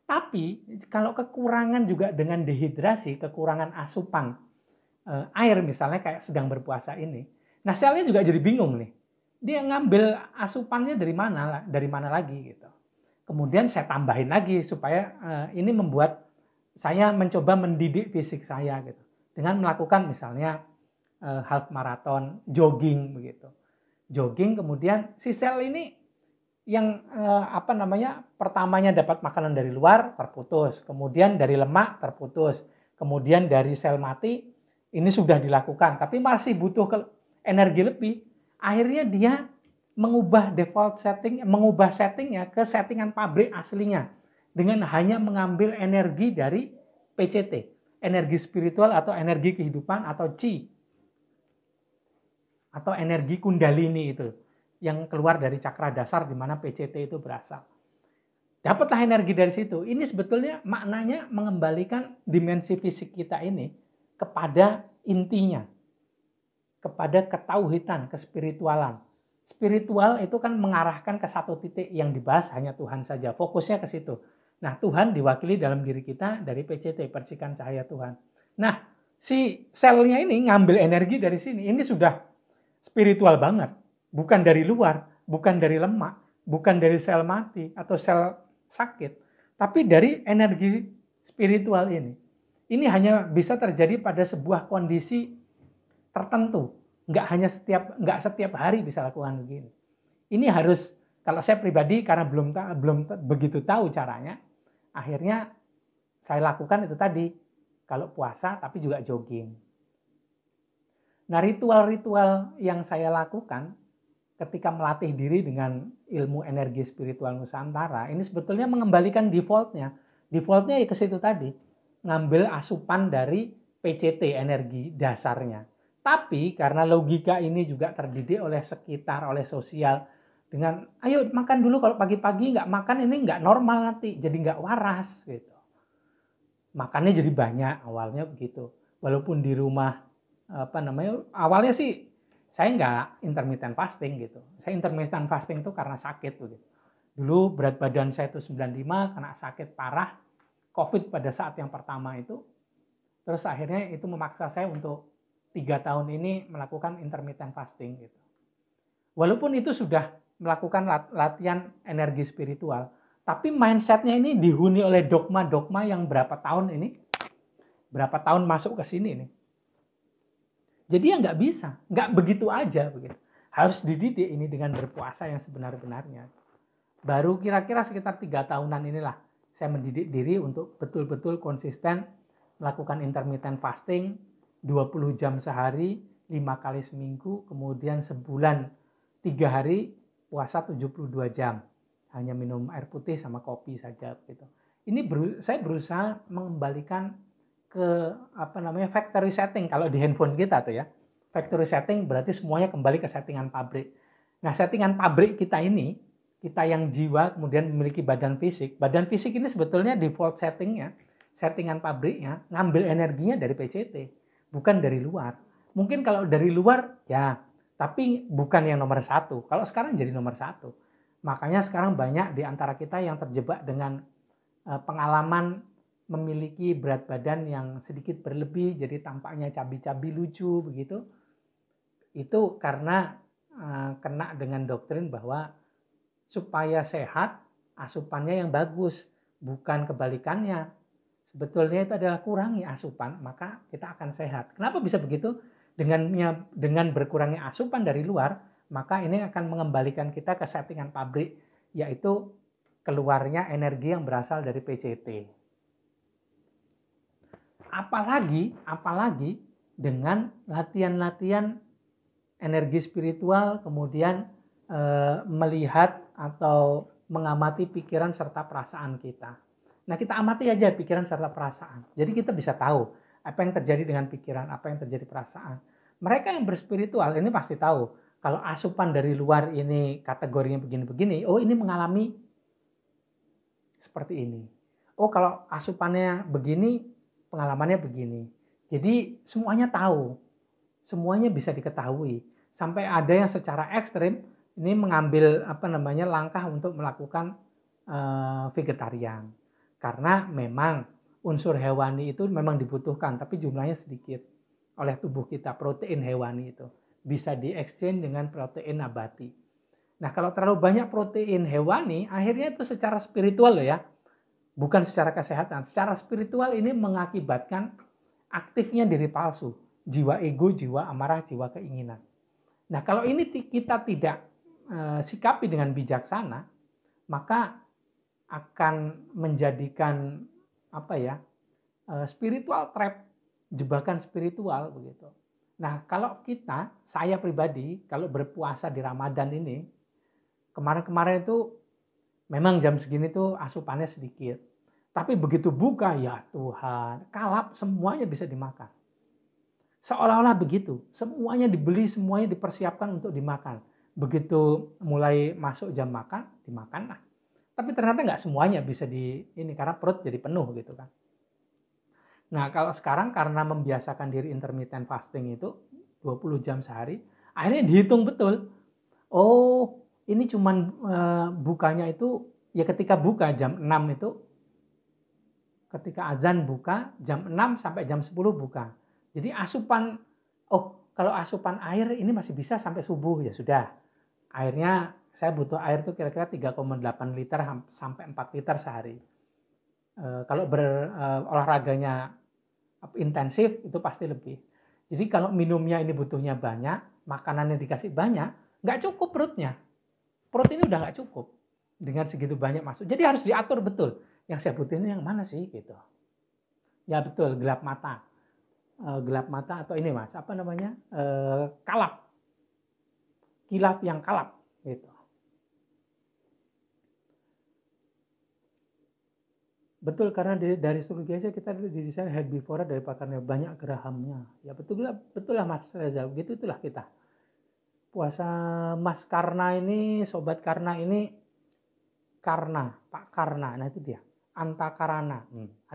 Tapi kalau kekurangan juga dengan dehidrasi, kekurangan asupan air misalnya kayak sedang berpuasa ini, nah selnya juga jadi bingung nih. Dia ngambil asupannya dari mana lagi gitu. Kemudian saya tambahin lagi supaya ini membuat saya mencoba mendidik fisik saya gitu. Dengan melakukan misalnya half marathon, jogging begitu. Jogging kemudian si sel ini yang pertamanya dapat makanan dari luar terputus, kemudian dari lemak terputus, kemudian dari sel mati ini sudah dilakukan, tapi masih butuh energi lebih. Akhirnya dia mengubah default setting, mengubah settingnya ke settingan pabrik aslinya dengan hanya mengambil energi dari PCT, energi spiritual atau energi kehidupan atau Chi atau energi kundalini itu yang keluar dari cakra dasar di mana PCT itu berasal. Dapatlah energi dari situ. Ini sebetulnya maknanya mengembalikan dimensi fisik kita ini kepada intinya, kepada ketauhidan, kespiritualan. Spiritual itu kan mengarahkan ke satu titik yang dibahas hanya Tuhan saja. Fokusnya ke situ. Nah, Tuhan diwakili dalam diri kita dari PCT, percikan cahaya Tuhan. Nah, si selnya ini ngambil energi dari sini. Ini sudah spiritual banget. Bukan dari luar, bukan dari lemak, bukan dari sel mati atau sel sakit, tapi dari energi spiritual ini. Ini hanya bisa terjadi pada sebuah kondisi tertentu. Nggak setiap hari bisa lakukan begini. Ini harus, kalau saya pribadi karena belum begitu tahu caranya, akhirnya saya lakukan itu tadi. Kalau puasa tapi juga jogging. Nah, ritual-ritual yang saya lakukan ketika melatih diri dengan ilmu energi spiritual Nusantara, ini sebetulnya mengembalikan defaultnya. Defaultnya ke situ tadi, ngambil asupan dari PCT, energi dasarnya. Tapi karena logika ini juga terdidik oleh sekitar, oleh sosial, dengan ayo makan dulu, kalau pagi-pagi nggak makan ini nggak normal nanti, jadi nggak waras gitu. Makannya jadi banyak, awalnya begitu. Walaupun di rumah awalnya sih saya nggak intermittent fasting gitu. Saya intermittent fasting itu karena sakit gitu. Dulu berat badan saya itu 95, kena sakit parah, COVID pada saat yang pertama itu. Terus akhirnya itu memaksa saya untuk 3 tahun ini melakukan intermittent fasting gitu. Walaupun itu sudah melakukan latihan energi spiritual, tapi mindsetnya ini dihuni oleh dogma-dogma yang berapa tahun masuk ke sini nih. Jadi ya nggak bisa, nggak begitu aja begitu. Harus dididik ini dengan berpuasa yang sebenar-benarnya. Baru kira-kira sekitar 3 tahunan inilah saya mendidik diri untuk betul-betul konsisten melakukan intermittent fasting 20 jam sehari, 5 kali seminggu, kemudian sebulan 3 hari puasa 72 jam. Hanya minum air putih sama kopi saja gitu. Ini saya berusaha mengembalikan ke factory setting kalau di handphone kita tuh ya. Factory setting berarti semuanya kembali ke settingan pabrik. Nah, settingan pabrik kita ini, kita yang jiwa kemudian memiliki badan fisik. Badan fisik ini sebetulnya default settingnya, settingan pabriknya, ngambil energinya dari PCT, bukan dari luar. Mungkin kalau dari luar ya, tapi bukan yang nomor 1. Kalau sekarang jadi nomor 1. Makanya sekarang banyak di antara kita yang terjebak dengan pengalaman memiliki berat badan yang sedikit berlebih, jadi tampaknya cabi-cabi lucu begitu. Itu karena kena dengan doktrin bahwa supaya sehat asupannya yang bagus, bukan kebalikannya. Sebetulnya itu adalah kurangi asupan, maka kita akan sehat. Kenapa bisa begitu? Dengan berkurangnya asupan dari luar, maka ini akan mengembalikan kita ke settingan pabrik, yaitu keluarnya energi yang berasal dari PCT. Apalagi dengan latihan-latihan energi spiritual, kemudian melihat atau mengamati pikiran serta perasaan kita. Nah, kita amati aja pikiran serta perasaan. Jadi kita bisa tahu apa yang terjadi dengan pikiran, apa yang terjadi perasaan. Mereka yang berspiritual ini pasti tahu kalau asupan dari luar ini kategorinya begini-begini, oh ini mengalami seperti ini. Oh, kalau asupannya begini, pengalamannya begini. Jadi semuanya tahu, semuanya bisa diketahui. Sampai ada yang secara ekstrim ini mengambil langkah untuk melakukan vegetarian. Karena memang unsur hewani itu memang dibutuhkan, tapi jumlahnya sedikit oleh tubuh kita, protein hewani itu. Bisa di-exchange dengan protein nabati. Nah, kalau terlalu banyak protein hewani, akhirnya itu secara spiritual loh ya, bukan secara kesehatan. Secara spiritual ini mengakibatkan aktifnya diri palsu, jiwa ego, jiwa amarah, jiwa keinginan. Nah, kalau ini kita tidak sikapi dengan bijaksana, maka akan menjadikan spiritual trap, jebakan spiritual begitu. Nah, kalau saya pribadi kalau berpuasa di Ramadan ini, kemarin-kemarin itu memang jam segini tuh asupannya sedikit. Tapi begitu buka, ya Tuhan, kalap semuanya bisa dimakan. Seolah-olah begitu, semuanya dibeli, semuanya dipersiapkan untuk dimakan. Begitu mulai masuk jam makan, dimakan lah. Tapi ternyata nggak semuanya bisa karena perut jadi penuh gitu kan. Nah, kalau sekarang karena membiasakan diri intermittent fasting itu 20 jam sehari, akhirnya dihitung betul. Oh, ini cuman bukanya itu ya ketika buka jam 6 itu, ketika azan buka jam 6 sampai jam 10 buka. Jadi kalau asupan air ini masih bisa sampai subuh, ya sudah. Airnya saya butuh air itu kira-kira 3,8 liter sampai 4 liter sehari. Kalau olahraganya intensif itu pasti lebih. Jadi kalau minumnya ini butuhnya banyak, makanannya dikasih banyak, nggak cukup perutnya. Perut ini udah nggak cukup dengan segitu banyak masuk. Jadi harus diatur betul. Yang saya butuhin yang mana sih gitu. Ya betul, gelap mata. Gelap mata atau ini mas, kalap. Kilaf yang kalap gitu. Betul, karena dari struktur Geisha kita didesain herbivora dari pakarnya, banyak gerahamnya. Ya betul lah Mas Reza, begitu itulah kita. Puasa Mas Karna ini, Sobat Karna ini, Pak Karna, nah itu dia. Antakarana,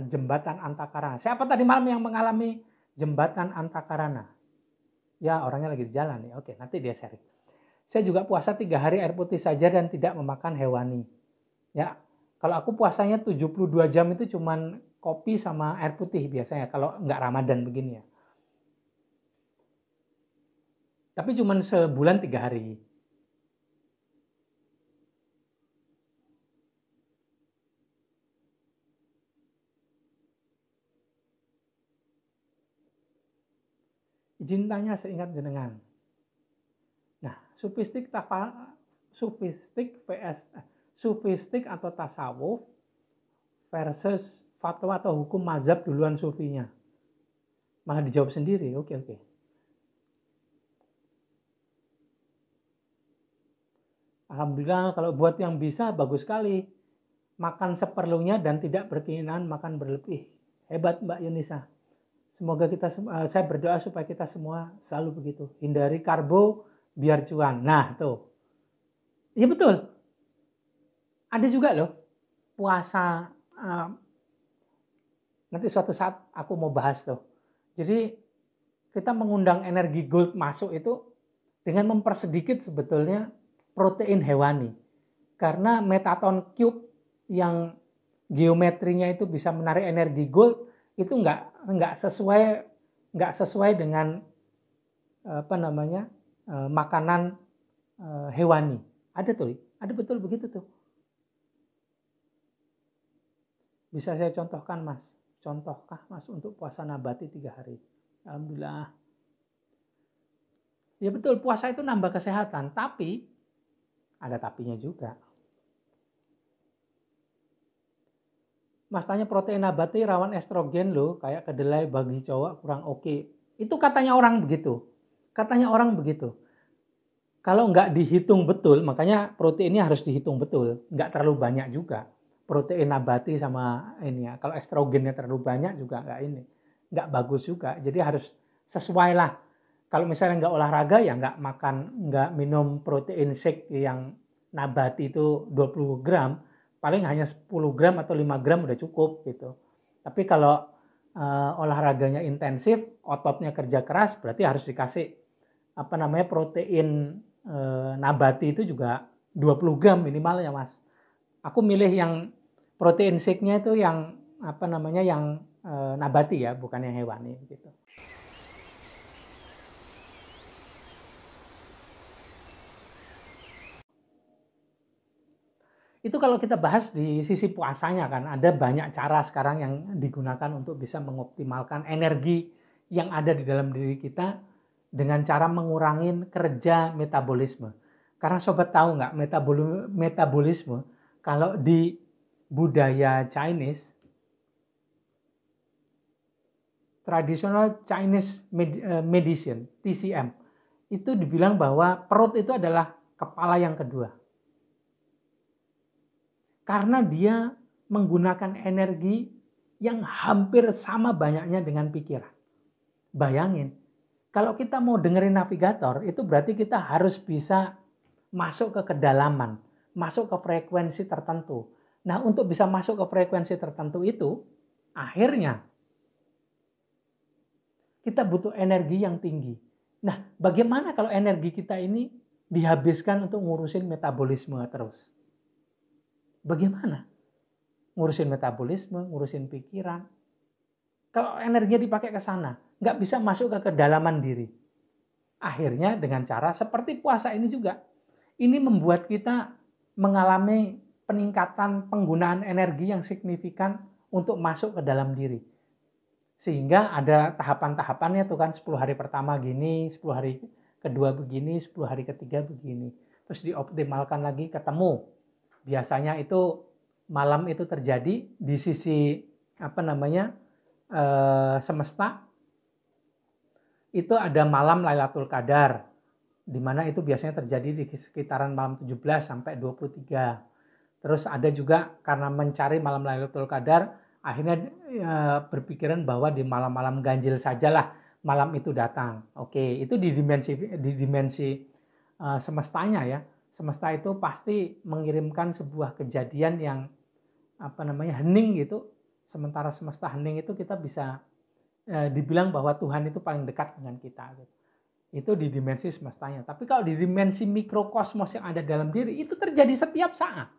jembatan Antakarana. Siapa tadi malam yang mengalami jembatan Antakarana? Ya orangnya lagi di jalan nih, oke nanti dia sharing. Saya juga puasa 3 hari air putih saja dan tidak memakan hewani. Ya, kalau aku puasanya 72 jam itu cuman kopi sama air putih biasanya kalau nggak Ramadan begini ya. Tapi cuman sebulan 3 hari. Izin tanya seingat jenengan. Nah, sufistik atau tasawuf versus fatwa atau hukum mazhab duluan sufinya. Malah dijawab sendiri. Oke. Alhamdulillah kalau buat yang bisa bagus sekali. Makan seperlunya dan tidak berkeinginan makan berlebih. Hebat Mbak Yunisa. Semoga saya berdoa supaya kita semua selalu begitu. Hindari karbo biar cuan. Nah, tuh. Iya betul. Ada juga loh puasa. Nanti suatu saat aku mau bahas tuh. Jadi kita mengundang energi gold masuk itu dengan mempersedikit sebetulnya protein hewani. Karena metaton cube yang geometrinya itu bisa menarik energi gold itu nggak sesuai dengan makanan hewani. Ada betul begitu tuh. Bisa saya contohkan Mas? Contohkah Mas untuk puasa nabati 3 hari? Alhamdulillah. Ya betul, puasa itu nambah kesehatan, tapi ada tapinya juga. Mas tanya protein nabati rawan estrogen loh, kayak kedelai bagi cowok kurang oke. Itu katanya orang begitu. Kalau nggak dihitung betul, makanya proteinnya harus dihitung betul. Nggak terlalu banyak juga. Protein nabati sama ini ya. Kalau estrogennya terlalu banyak juga nggak bagus juga. Jadi harus sesuai lah. Kalau misalnya nggak olahraga ya nggak minum protein shake yang nabati itu 20 gram. Paling hanya 10 gram atau 5 gram udah cukup gitu. Tapi kalau olahraganya intensif, ototnya kerja keras, berarti harus dikasih protein nabati itu juga 20 gram minimal ya Mas. Aku milih yang Protein shake-nya itu yang apa namanya yang nabati ya, bukan yang hewani gitu. Itu kalau kita bahas di sisi puasanya kan, ada banyak cara sekarang yang digunakan untuk bisa mengoptimalkan energi yang ada di dalam diri kita dengan cara mengurangi kerja metabolisme. Karena sobat tahu nggak metabolisme kalau di budaya Chinese, traditional Chinese medicine, TCM, itu dibilang bahwa perut itu adalah kepala yang kedua. Karena dia menggunakan energi yang hampir sama banyaknya dengan pikiran. Bayangin, kalau kita mau dengerin navigator, itu berarti kita harus bisa masuk ke kedalaman, masuk ke frekuensi tertentu. Nah, untuk bisa masuk ke frekuensi tertentu itu, akhirnya kita butuh energi yang tinggi. Nah, bagaimana kalau energi kita ini dihabiskan untuk ngurusin metabolisme terus? Bagaimana? Ngurusin metabolisme, ngurusin pikiran. Kalau energinya dipakai ke sana, nggak bisa masuk ke kedalaman diri. Akhirnya dengan cara seperti puasa ini juga. Ini membuat kita mengalami peningkatan penggunaan energi yang signifikan untuk masuk ke dalam diri. Sehingga ada tahapan-tahapannya tuh kan, 10 hari pertama gini, 10 hari kedua begini, 10 hari ketiga begini. Terus dioptimalkan lagi ketemu. Biasanya itu malam itu terjadi di sisi apa namanya semesta, itu ada malam Lailatul Qadar, di mana itu biasanya terjadi di sekitaran malam 17 sampai 23. Terus ada juga karena mencari malam Lailatul Qadar, akhirnya berpikiran bahwa di malam-malam ganjil sajalah malam itu datang. Oke, itu di dimensi semestanya ya. Semesta itu pasti mengirimkan sebuah kejadian yang apa namanya hening gitu. Sementara semesta hening itu kita bisa dibilang bahwa Tuhan itu paling dekat dengan kita gitu. Itu di dimensi semestanya. Tapi kalau di dimensi mikrokosmos yang ada dalam diri, itu terjadi setiap saat.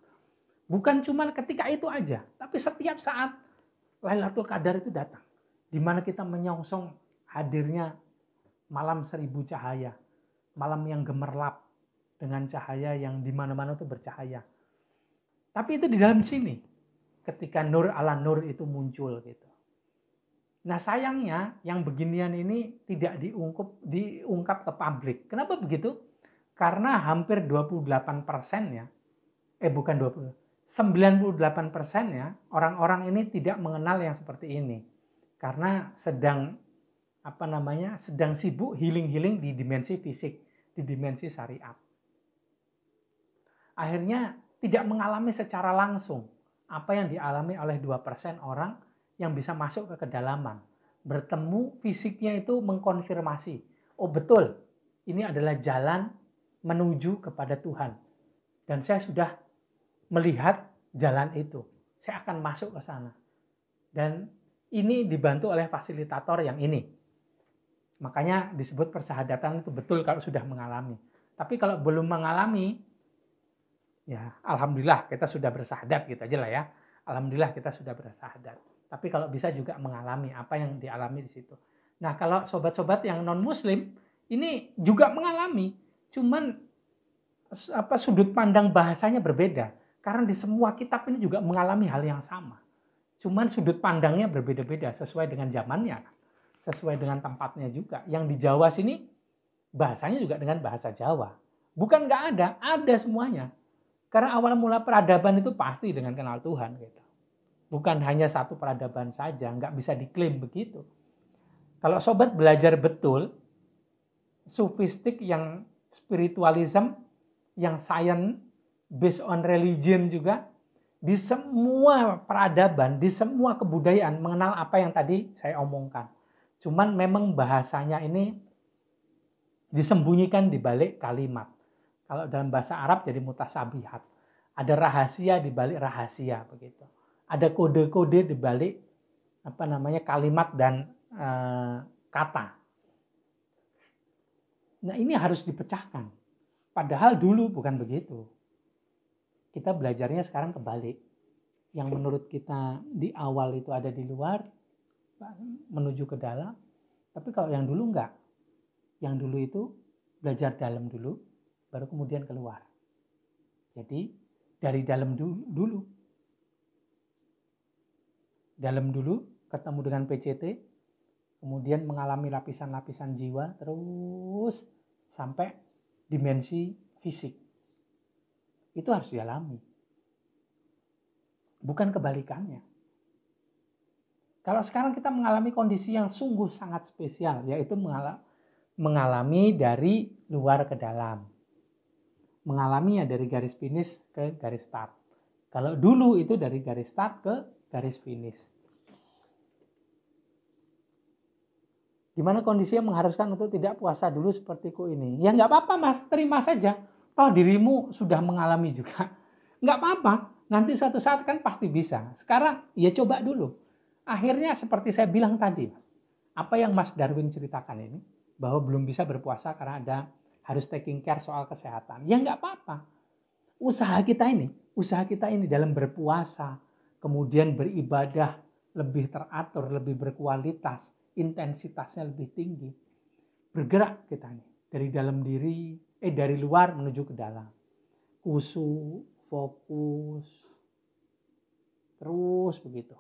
Bukan cuma ketika itu aja, tapi setiap saat Lailatul Qadar itu datang. Di mana kita menyongsong hadirnya malam 1000 cahaya. Malam yang gemerlap dengan cahaya yang di mana-mana itu bercahaya. Tapi itu di dalam sini. Ketika nur ala nur itu muncul gitu. Nah sayangnya yang beginian ini tidak diungkap ke publik. Kenapa begitu? Karena hampir 28%-nya, bukan 20, 98%-nya orang-orang ini tidak mengenal yang seperti ini. Karena sedang sedang sibuk healing-healing di dimensi fisik, di dimensi syariat. Akhirnya tidak mengalami secara langsung apa yang dialami oleh 2% orang yang bisa masuk ke kedalaman. Bertemu fisiknya itu mengkonfirmasi, oh betul, ini adalah jalan menuju kepada Tuhan. Dan saya sudah melihat jalan itu. Saya akan masuk ke sana. Dan ini dibantu oleh fasilitator yang ini. Makanya disebut persahabatan itu betul kalau sudah mengalami. Tapi kalau belum mengalami, ya alhamdulillah kita sudah bersahadat gitu aja lah ya. Alhamdulillah kita sudah bersahadat. Tapi kalau bisa juga mengalami apa yang dialami di situ. Nah kalau sobat-sobat yang non muslim ini juga mengalami, cuman sudut pandang bahasanya berbeda. Karena di semua kitab ini juga mengalami hal yang sama. Cuman sudut pandangnya berbeda-beda sesuai dengan zamannya, sesuai dengan tempatnya juga. Yang di Jawa sini bahasanya juga dengan bahasa Jawa. Bukan nggak ada semuanya. Karena awal mula peradaban itu pasti dengan kenal Tuhan gitu. Bukan hanya satu peradaban saja, nggak bisa diklaim begitu. Kalau sobat belajar betul, sufistik yang spiritualism, yang science, based on religion juga, di semua peradaban, di semua kebudayaan mengenal apa yang tadi saya omongkan. Cuman memang bahasanya ini disembunyikan di balik kalimat. Kalau dalam bahasa Arab jadi mutasabihat. Ada rahasia di balik rahasia begitu. Ada kode-kode di balik kalimat dan kata. Nah, ini harus dipecahkan. Padahal dulu bukan begitu. Kita belajarnya sekarang kebalik. yang menurut kita di awal itu ada di luar menuju ke dalam. Tapi kalau yang dulu enggak. Yang dulu itu belajar dalam dulu, baru kemudian keluar. Jadi dari dalam dulu. Dalam dulu ketemu dengan PCT, kemudian mengalami lapisan-lapisan jiwa, terus sampai dimensi fisik. Itu harus dialami. Bukan kebalikannya. Kalau sekarang kita mengalami kondisi yang sungguh sangat spesial, yaitu mengalami dari luar ke dalam. Mengalaminya dari garis finish ke garis start. Kalau dulu itu dari garis start ke garis finish. Gimana kondisinya mengharuskan untuk tidak puasa dulu sepertiku ini? Ya nggak apa-apa mas, terima saja. Toh dirimu sudah mengalami juga. Nggak apa-apa, nanti suatu saat kan pasti bisa. Sekarang ya coba dulu. Akhirnya seperti saya bilang tadi, mas. Apa yang Mas Darwin ceritakan ini, bahwa belum bisa berpuasa karena ada harus taking care soal kesehatan. Ya nggak apa-apa. Usaha kita ini dalam berpuasa, kemudian beribadah lebih teratur, lebih berkualitas, intensitasnya lebih tinggi. Bergerak kita nih dari dalam diri, dari luar menuju ke dalam. Khusyuk, fokus, terus begitu.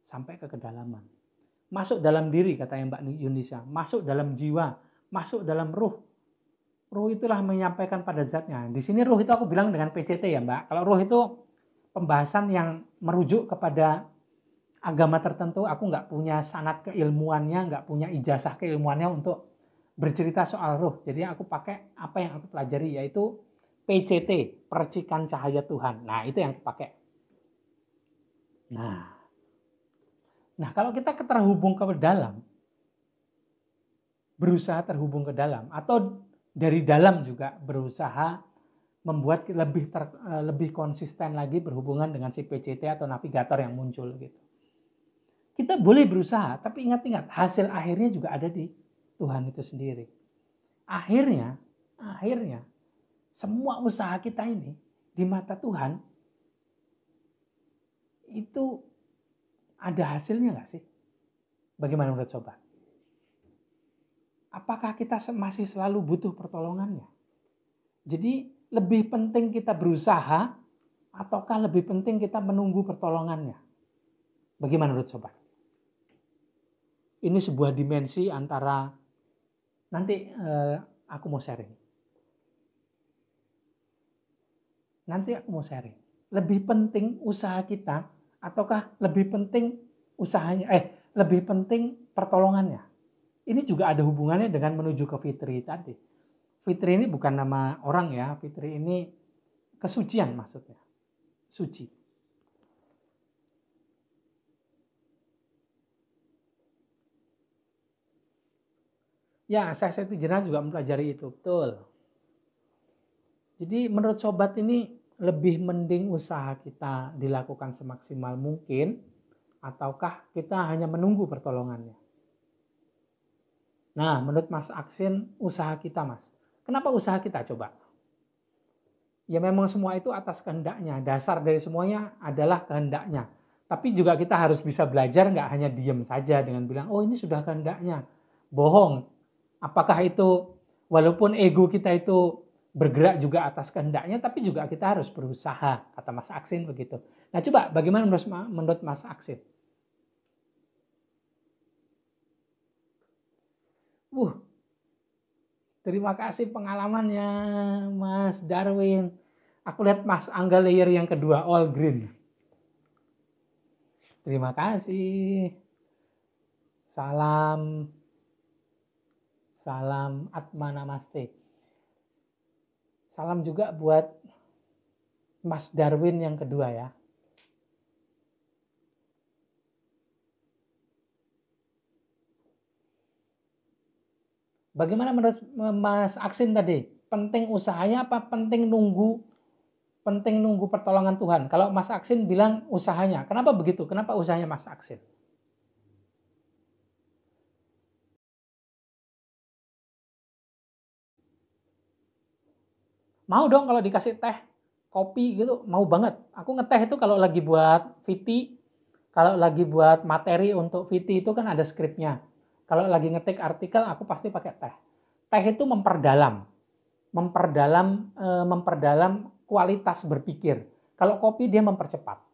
Sampai ke kedalaman. Masuk dalam diri, katanya Mbak Yunisa. Masuk dalam jiwa, masuk dalam ruh. Ruh itulah menyampaikan pada zatnya. Di sini ruh itu aku bilang dengan PCT ya Mbak. Kalau ruh itu pembahasan yang merujuk kepada agama tertentu. Aku nggak punya sanad keilmuannya, nggak punya ijazah keilmuannya untuk bercerita soal ruh. Jadi aku pakai apa yang aku pelajari, yaitu PCT, percikan cahaya Tuhan. Nah itu yang aku pakai. Nah kalau kita terhubung ke dalam, berusaha terhubung ke dalam, atau dari dalam juga berusaha membuat lebih konsisten lagi berhubungan dengan si PCT atau navigator yang muncul gitu. Kita boleh berusaha, tapi ingat-ingat hasil akhirnya juga ada di Tuhan itu sendiri. Akhirnya semua usaha kita ini di mata Tuhan itu ada hasilnya nggak sih? Bagaimana menurut sobat? Apakah kita masih selalu butuh pertolongannya? Jadi lebih penting kita berusaha ataukah lebih penting kita menunggu pertolongannya? Bagaimana menurut sobat? Ini sebuah dimensi antara nanti aku mau sharing. Lebih penting usaha kita ataukah lebih penting lebih penting pertolongannya? Ini juga ada hubungannya dengan menuju ke fitri tadi. Fitri ini bukan nama orang ya, fitri ini kesucian maksudnya. Suci. Ya, saya General juga mempelajari itu, betul. Jadi menurut sobat ini lebih mending usaha kita dilakukan semaksimal mungkin ataukah kita hanya menunggu pertolongannya? Nah, menurut Mas Aksin, usaha kita Mas. Kenapa usaha kita coba? Ya memang semua itu atas kehendaknya. Dasar dari semuanya adalah kehendaknya. Tapi juga kita harus bisa belajar, nggak hanya diem saja dengan bilang, oh ini sudah kehendaknya. Bohong. Apakah itu, walaupun ego kita itu bergerak juga atas kehendaknya, tapi juga kita harus berusaha, kata Mas Aksin begitu. Nah coba bagaimana menurut Mas Aksin? Terima kasih pengalamannya Mas Darwin. Aku lihat Mas Angga layer yang kedua, all green. Terima kasih. Salam Atma Namaste. Salam juga buat Mas Darwin yang kedua ya. Bagaimana menurut Mas Aksin tadi? Penting usahanya apa penting nunggu pertolongan Tuhan? Kalau Mas Aksin bilang usahanya. Kenapa begitu? Kenapa usahanya Mas Aksin? Mau dong kalau dikasih teh, kopi gitu mau banget. Aku ngeteh itu kalau lagi buat VT, kalau lagi buat materi untuk VT itu kan ada skripnya. Kalau lagi ngetik artikel aku pasti pakai teh. Teh itu memperdalam kualitas berpikir. Kalau kopi dia mempercepat.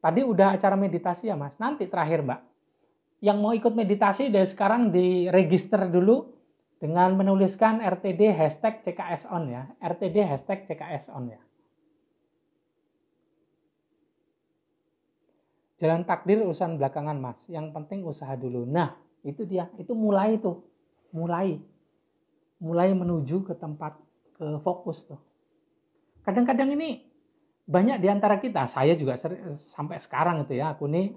Tadi udah acara meditasi ya Mas. Nanti terakhir Mbak. Yang mau ikut meditasi dari sekarang diregister dulu dengan menuliskan RTD hashtag CKS on ya. RTD hashtag CKS on ya. Jalan takdir urusan belakangan Mas. Yang penting usaha dulu. Nah itu dia. Itu mulai tuh. Mulai menuju ke tempat ke fokus tuh. Kadang-kadang ini banyak di antara kita, saya juga sampai sekarang itu ya, aku nih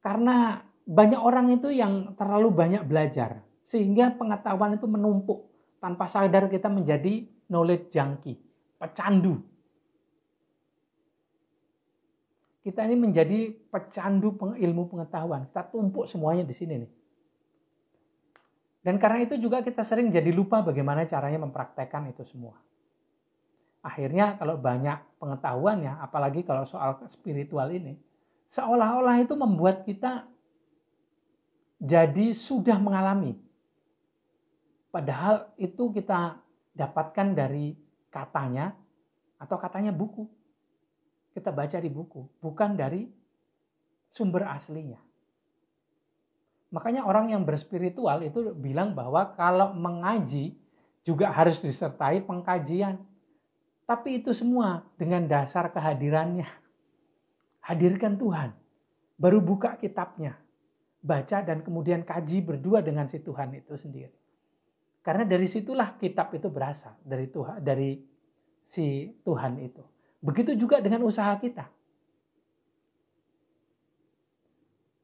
karena banyak orang itu yang terlalu banyak belajar sehingga pengetahuan itu menumpuk tanpa sadar kita menjadi knowledge junkie, pecandu. Kita ini menjadi pecandu ilmu pengetahuan, kita tumpuk semuanya di sini nih. Dan karena itu juga kita sering jadi lupa bagaimana caranya mempraktekkan itu semua. Akhirnya kalau banyak pengetahuan ya, apalagi kalau soal spiritual ini, seolah-olah itu membuat kita jadi sudah mengalami. Padahal itu kita dapatkan dari katanya atau katanya buku. Kita baca di buku, bukan dari sumber aslinya. Makanya orang yang berspiritual itu bilang bahwa kalau mengaji juga harus disertai pengkajian. Tapi itu semua dengan dasar kehadirannya. Hadirkan Tuhan. Baru buka kitabnya. Baca dan kemudian kaji berdua dengan si Tuhan itu sendiri. Karena dari situlah kitab itu berasal. Dari si Tuhan itu. Begitu juga dengan usaha kita.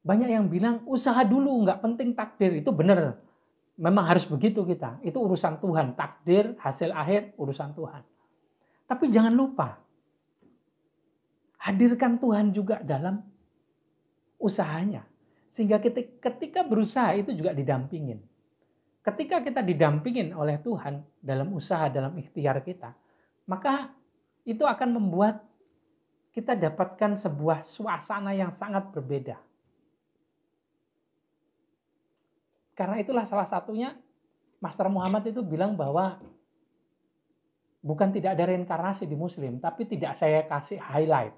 Banyak yang bilang usaha dulu, nggak penting takdir. Itu benar. Memang harus begitu kita. Itu urusan Tuhan. Takdir, hasil akhir, urusan Tuhan. Tapi jangan lupa, hadirkan Tuhan juga dalam usahanya. Sehingga ketika berusaha itu juga didampingin. Ketika kita didampingin oleh Tuhan dalam usaha, dalam ikhtiar kita, maka itu akan membuat kita dapatkan sebuah suasana yang sangat berbeda. Karena itulah salah satunya Master Muhammad itu bilang bahwa bukan tidak ada reinkarnasi di Muslim, tapi tidak saya kasih highlight.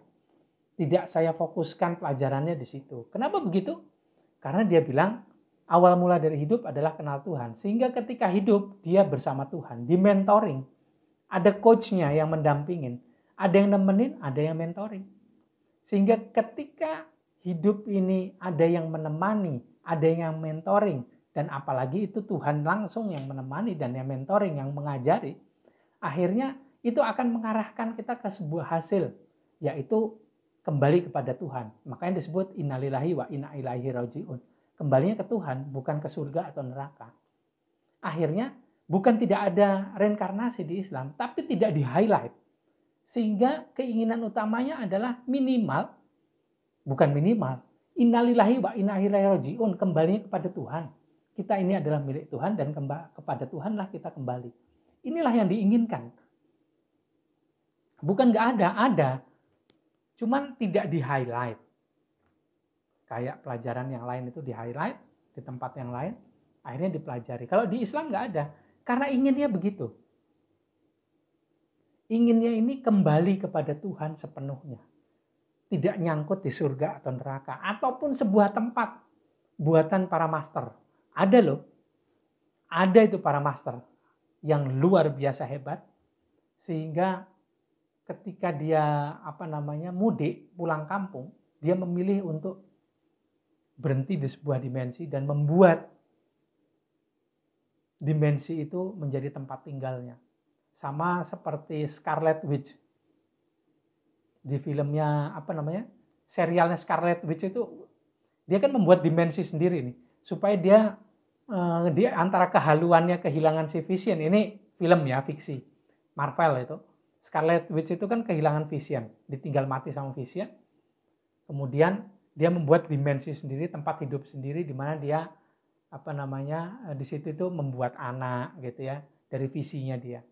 Tidak saya fokuskan pelajarannya di situ. Kenapa begitu? Karena dia bilang awal mula dari hidup adalah kenal Tuhan. Sehingga ketika hidup dia bersama Tuhan, di mentoring. Ada coachnya yang mendampingin. Ada yang nemenin, ada yang mentoring. Sehingga ketika hidup ini ada yang menemani, ada yang mentoring. Dan apalagi itu Tuhan langsung yang menemani dan yang mentoring, yang mengajari. Akhirnya itu akan mengarahkan kita ke sebuah hasil, yaitu kembali kepada Tuhan. Makanya disebut innalillahi wa inna ilaihi rajiun. Kembalinya ke Tuhan, bukan ke surga atau neraka. Akhirnya bukan tidak ada reinkarnasi di Islam, tapi tidak di-highlight. Sehingga keinginan utamanya adalah innalillahi wa inna ilaihi rajiun, kembalinya kepada Tuhan. Kita ini adalah milik Tuhan dan kepada Tuhanlah kita kembali. Inilah yang diinginkan. Bukan nggak ada. Cuman tidak di-highlight. Kayak pelajaran yang lain itu di-highlight di tempat yang lain, akhirnya dipelajari. Kalau di Islam nggak ada. Karena inginnya begitu. Inginnya ini kembali kepada Tuhan sepenuhnya. Tidak nyangkut di surga atau neraka. Ataupun sebuah tempat buatan para master. Ada loh. Ada itu para master yang luar biasa hebat, sehingga ketika dia mudik pulang kampung, dia memilih untuk berhenti di sebuah dimensi dan membuat dimensi itu menjadi tempat tinggalnya. Sama seperti Scarlet Witch di filmnya serialnya Scarlet Witch itu, dia kan membuat dimensi sendiri nih supaya dia di antara kehaluannya kehilangan si Vision. Ini film ya, fiksi Marvel itu. Scarlet Witch itu kan kehilangan Vision, ditinggal mati sama Vision. Kemudian dia membuat dimensi sendiri, tempat hidup sendiri di mana dia di situ itu membuat anak gitu ya, dari visinya dia.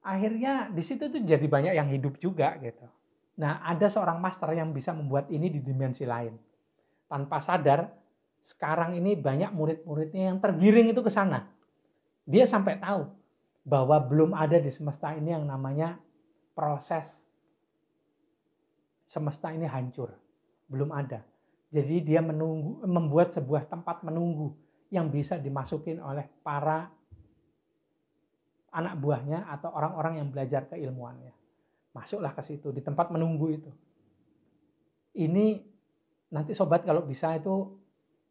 akhirnya di situ tuh jadi banyak yang hidup juga gitu. Nah, ada seorang master yang bisa membuat ini di dimensi lain. Tanpa sadar, sekarang ini banyak murid-muridnya yang tergiring itu ke sana. Dia sampai tahu bahwa belum ada di semesta ini yang namanya proses semesta ini hancur. Belum ada. Jadi dia membuat sebuah tempat menunggu yang bisa dimasukin oleh para anak buahnya atau orang-orang yang belajar keilmuannya. Masuklah ke situ, di tempat menunggu itu. Ini nanti sobat kalau bisa itu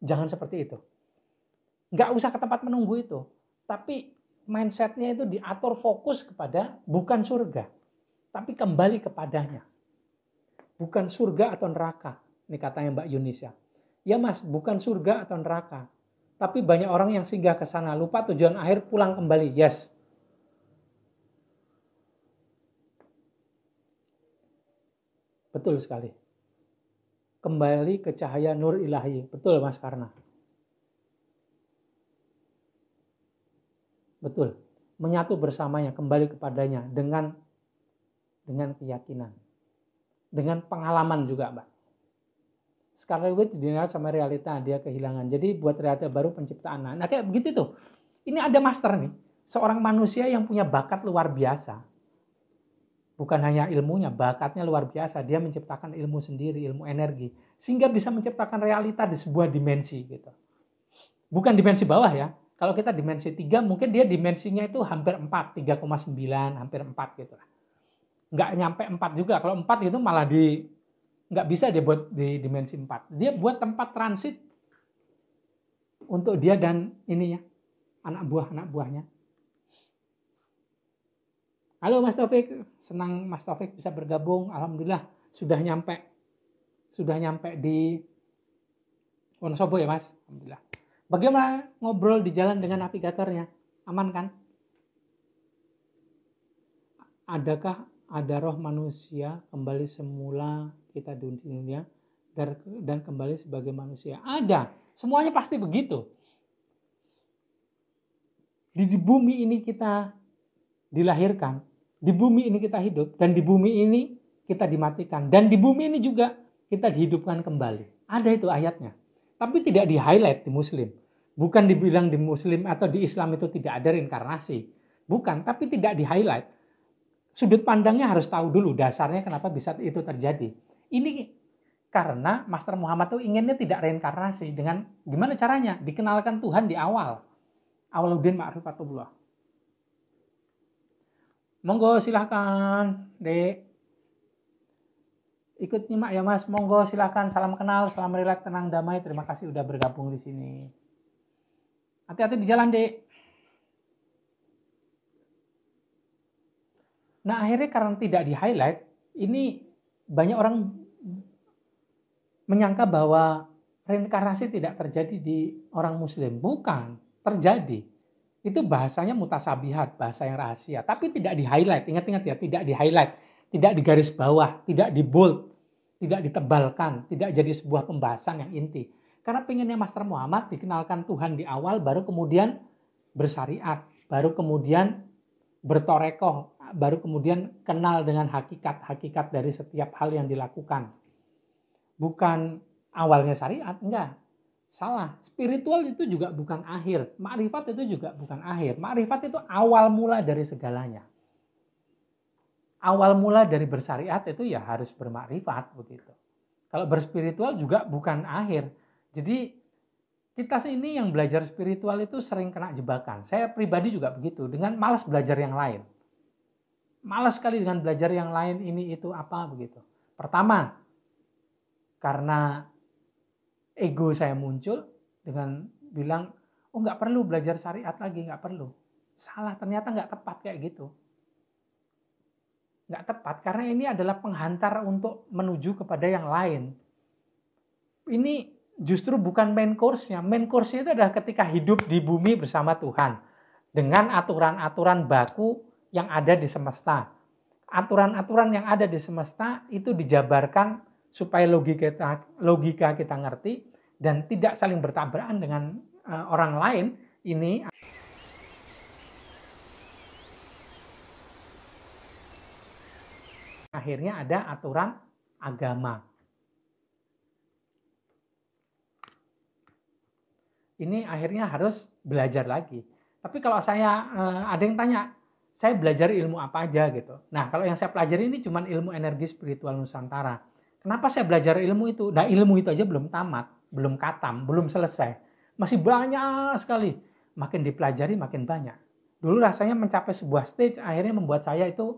jangan seperti itu. Nggak usah ke tempat menunggu itu. Tapi mindsetnya itu diatur fokus kepada bukan surga. Tapi kembali kepadanya. Bukan surga atau neraka. Ini katanya Mbak Yunisya. Ya Mas, bukan surga atau neraka. Tapi banyak orang yang singgah ke sana. Lupa tujuan akhir pulang kembali. Yes. Betul sekali. Kembali ke cahaya nur ilahi. Betul Mas Karna. Betul. Menyatu bersamanya, kembali kepadanya dengan keyakinan. Dengan pengalaman juga, Mbak. Scarlet Witch dilihat sama realita, dia kehilangan. Jadi buat realita baru penciptaan. Nah kayak begitu tuh. Ini ada master nih. Seorang manusia yang punya bakat luar biasa. Bukan hanya ilmunya, bakatnya luar biasa. Dia menciptakan ilmu sendiri, ilmu energi. Sehingga bisa menciptakan realita di sebuah dimensi gitu. Bukan dimensi bawah ya. Kalau kita dimensi 3, mungkin dia dimensinya itu hampir 4, 3,9, hampir 4 gitu lah. Nggak nyampe 4 juga. Kalau 4 itu malah nggak bisa dia buat di dimensi 4. Dia buat tempat transit untuk dia dan ininya, anak buahnya. Halo Mas Taufik, senang Mas Taufik bisa bergabung. Alhamdulillah sudah nyampe di Wonosobo ya Mas. Alhamdulillah. Bagaimana ngobrol di jalan dengan navigatornya? Aman kan? Adakah ada roh manusia kembali semula kita di dunia dan kembali sebagai manusia? Ada. Semuanya pasti begitu. Di bumi ini kita dilahirkan. Di bumi ini kita hidup, dan di bumi ini kita dimatikan. Dan di bumi ini juga kita dihidupkan kembali. Ada itu ayatnya. Tapi tidak di-highlight di Muslim. Bukan dibilang di Muslim atau di Islam itu tidak ada reinkarnasi. Bukan, tapi tidak di-highlight. Sudut pandangnya harus tahu dulu dasarnya kenapa bisa itu terjadi. Ini karena Master Muhammad itu inginnya tidak reinkarnasi. Dengan gimana caranya? Dikenalkan Tuhan di awal. Awaluddin Ma'rifatullah. Monggo silahkan, Dek. Ikut nyimak ya Mas. Monggo silahkan. Salam kenal, salam rileks, tenang, damai. Terima kasih udah bergabung di sini. Hati-hati di jalan, Dek. Nah akhirnya karena tidak di-highlight, ini banyak orang menyangka bahwa reinkarnasi tidak terjadi di orang Muslim. Bukan, terjadi. Itu bahasanya mutasabihat, bahasa yang rahasia. Tapi tidak di-highlight, ingat-ingat ya, tidak di-highlight. Tidak di garis bawah, tidak di bold, tidak ditebalkan, tidak jadi sebuah pembahasan yang inti. Karena pengennya Master Muhammad dikenalkan Tuhan di awal, baru kemudian bersyariat, baru kemudian bertorekoh, baru kemudian kenal dengan hakikat-hakikat dari setiap hal yang dilakukan. Bukan awalnya syariat, enggak. Salah. Spiritual itu juga bukan akhir. Makrifat itu juga bukan akhir. Makrifat itu awal mula dari segalanya. Awal mula dari bersyariat itu ya harus bermakrifat begitu. Kalau berspiritual juga bukan akhir. Jadi kita ini yang belajar spiritual itu sering kena jebakan. Saya pribadi juga begitu. Dengan malas belajar yang lain. Malas sekali dengan belajar yang lain, ini itu apa begitu. Pertama, karena ego saya muncul dengan bilang, oh nggak perlu belajar syariat lagi, nggak perlu. Salah, ternyata nggak tepat kayak gitu. Nggak tepat, karena ini adalah penghantar untuk menuju kepada yang lain. Ini justru bukan main course-nya. Main course-nya itu adalah ketika hidup di bumi bersama Tuhan. Dengan aturan-aturan baku yang ada di semesta. Aturan-aturan yang ada di semesta itu dijabarkan supaya logika kita ngerti dan tidak saling bertabrakan dengan orang lain. Ini adalah penghantar untuk menuju kepada yang lain. Ini justru bukan main course-nya. Main course-nya itu adalah ketika hidup di bumi bersama Tuhan. Dengan aturan-aturan baku yang ada di semesta. Aturan-aturan yang ada di semesta itu dijabarkan supaya logika kita ngerti dan tidak saling bertabrakan dengan orang lain. Ini akhirnya ada aturan agama. Ini akhirnya harus belajar lagi. Tapi kalau saya ada yang tanya, saya belajar ilmu apa aja gitu. Nah, kalau yang saya pelajari ini cuma ilmu energi spiritual Nusantara. Kenapa saya belajar ilmu itu? Nah, ilmu itu aja belum tamat, belum katam, belum selesai. Masih banyak sekali. Makin dipelajari makin banyak. Dulu rasanya mencapai sebuah stage akhirnya membuat saya itu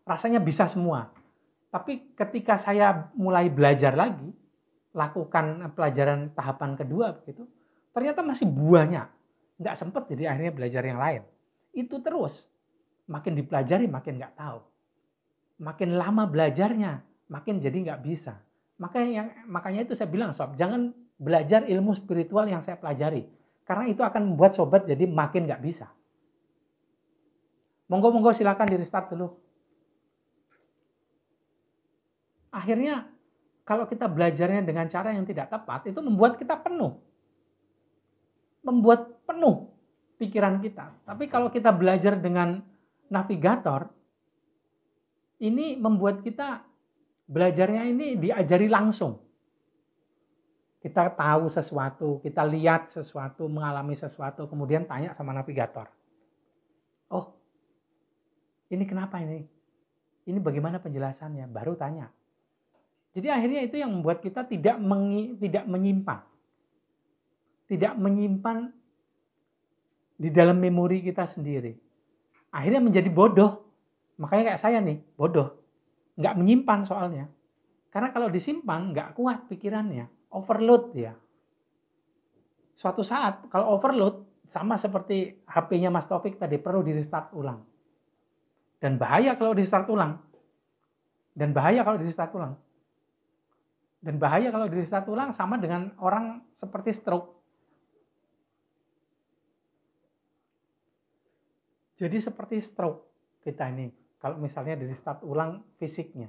rasanya bisa semua. Tapi ketika saya mulai belajar lagi, lakukan pelajaran tahapan kedua begitu, ternyata masih banyak. Nggak sempat jadi akhirnya belajar yang lain. Itu terus. Makin dipelajari makin nggak tahu. Makin lama belajarnya, makin jadi nggak bisa. Makanya itu saya bilang, sob, jangan belajar ilmu spiritual yang saya pelajari. Karena itu akan membuat sobat jadi makin nggak bisa. Monggo silakan di restart dulu. Akhirnya kalau kita belajarnya dengan cara yang tidak tepat, itu membuat kita penuh. Membuat penuh pikiran kita. Tapi kalau kita belajar dengan navigator, ini membuat kita belajarnya ini diajari langsung. Kita tahu sesuatu, kita lihat sesuatu, mengalami sesuatu, kemudian tanya sama navigator. Oh, ini kenapa ini? Ini bagaimana penjelasannya? Baru tanya. Jadi akhirnya itu yang membuat kita tidak menyimpan. Tidak menyimpan di dalam memori kita sendiri. Akhirnya menjadi bodoh. Makanya kayak saya nih, bodoh. Nggak menyimpan soalnya. Karena kalau disimpan, nggak kuat pikirannya. Overload ya. Suatu saat, kalau overload, sama seperti HP-nya Mas Taufik tadi, perlu di restart ulang. Dan bahaya kalau di restart ulang. Dan bahaya kalau di restart ulang. Dan bahaya kalau di restart ulang sama dengan orang seperti stroke. Jadi seperti stroke kita ini. Kalau misalnya di restart ulang fisiknya.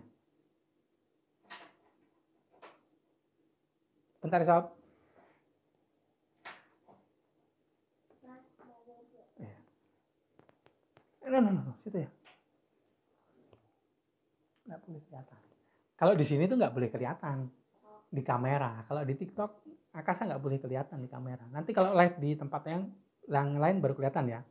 Bentar ya, sob. No, situ ya. Nggak boleh kelihatan. Kalau di sini tuh nggak boleh kelihatan di kamera. Kalau di TikTok, Akasa nggak boleh kelihatan di kamera. Nanti kalau live di tempat yang lain baru kelihatan ya.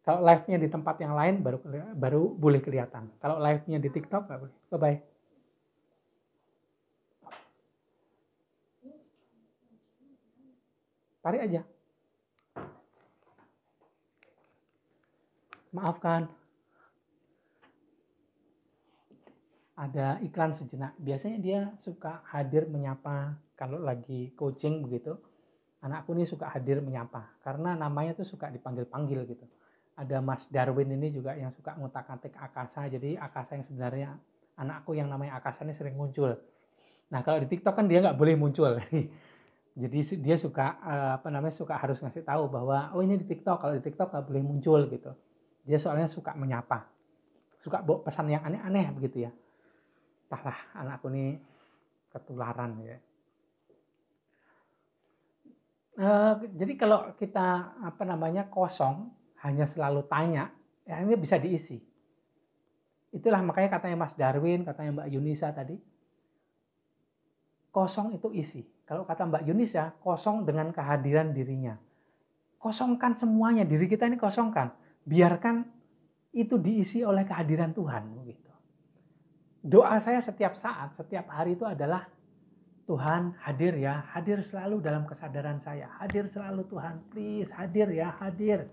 Kalau live-nya di tempat yang lain baru boleh kelihatan. Kalau live-nya di TikTok nggak boleh. Bye-bye. Tarik aja. Maafkan. Ada iklan sejenak. Biasanya dia suka hadir menyapa kalau lagi coaching begitu. Anakku ini suka hadir menyapa karena namanya tuh suka dipanggil-panggil gitu. Ada Mas Darwin ini juga yang suka ngutak-ngatik Akasa. Jadi Akasa yang sebenarnya anakku yang namanya Akasa ini sering muncul. Nah kalau di TikTok kan dia nggak boleh muncul. Jadi dia suka suka harus ngasih tahu bahwa oh ini di TikTok, kalau di TikTok nggak boleh muncul gitu. Dia soalnya suka menyapa, suka bawa pesan yang aneh-aneh begitu ya. Entahlah anakku ini ketularan ya. Jadi kalau kita kosong, hanya selalu tanya, ya ini bisa diisi. Itulah makanya katanya Mas Darwin, katanya Mbak Yunisa tadi, kosong itu isi. Kalau kata Mbak Yunisa, kosong dengan kehadiran dirinya. Kosongkan semuanya, diri kita ini kosongkan. Biarkan itu diisi oleh kehadiran Tuhan. Gitu. Doa saya setiap saat, setiap hari itu adalah, Tuhan hadir ya, hadir selalu dalam kesadaran saya. Hadir selalu Tuhan, please hadir ya, hadir.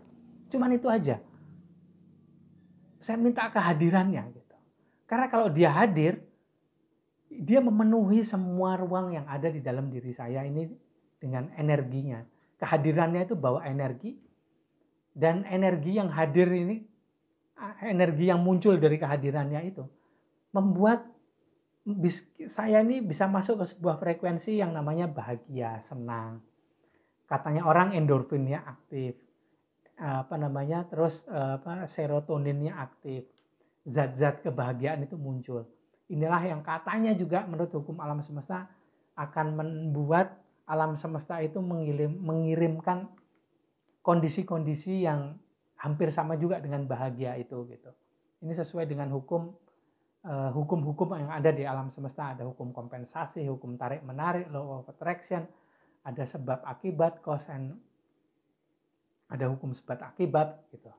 Cuman itu aja. Saya minta kehadirannya gitu. Karena kalau dia hadir, dia memenuhi semua ruang yang ada di dalam diri saya ini dengan energinya. Kehadirannya itu bawa energi, dan energi yang hadir ini, energi yang muncul dari kehadirannya itu, membuat saya ini bisa masuk ke sebuah frekuensi yang namanya bahagia, senang. Katanya orang endorfinnya aktif. Serotoninnya aktif, zat-zat kebahagiaan itu muncul. Inilah yang katanya juga menurut hukum alam semesta akan membuat alam semesta itu mengirimkan kondisi-kondisi yang hampir sama juga dengan bahagia itu gitu. Ini sesuai dengan hukum hukum-hukum yang ada di alam semesta. Ada hukum kompensasi, hukum tarik-menarik, law of attraction, ada sebab akibat, cause and ada hukum sebab akibat gitu.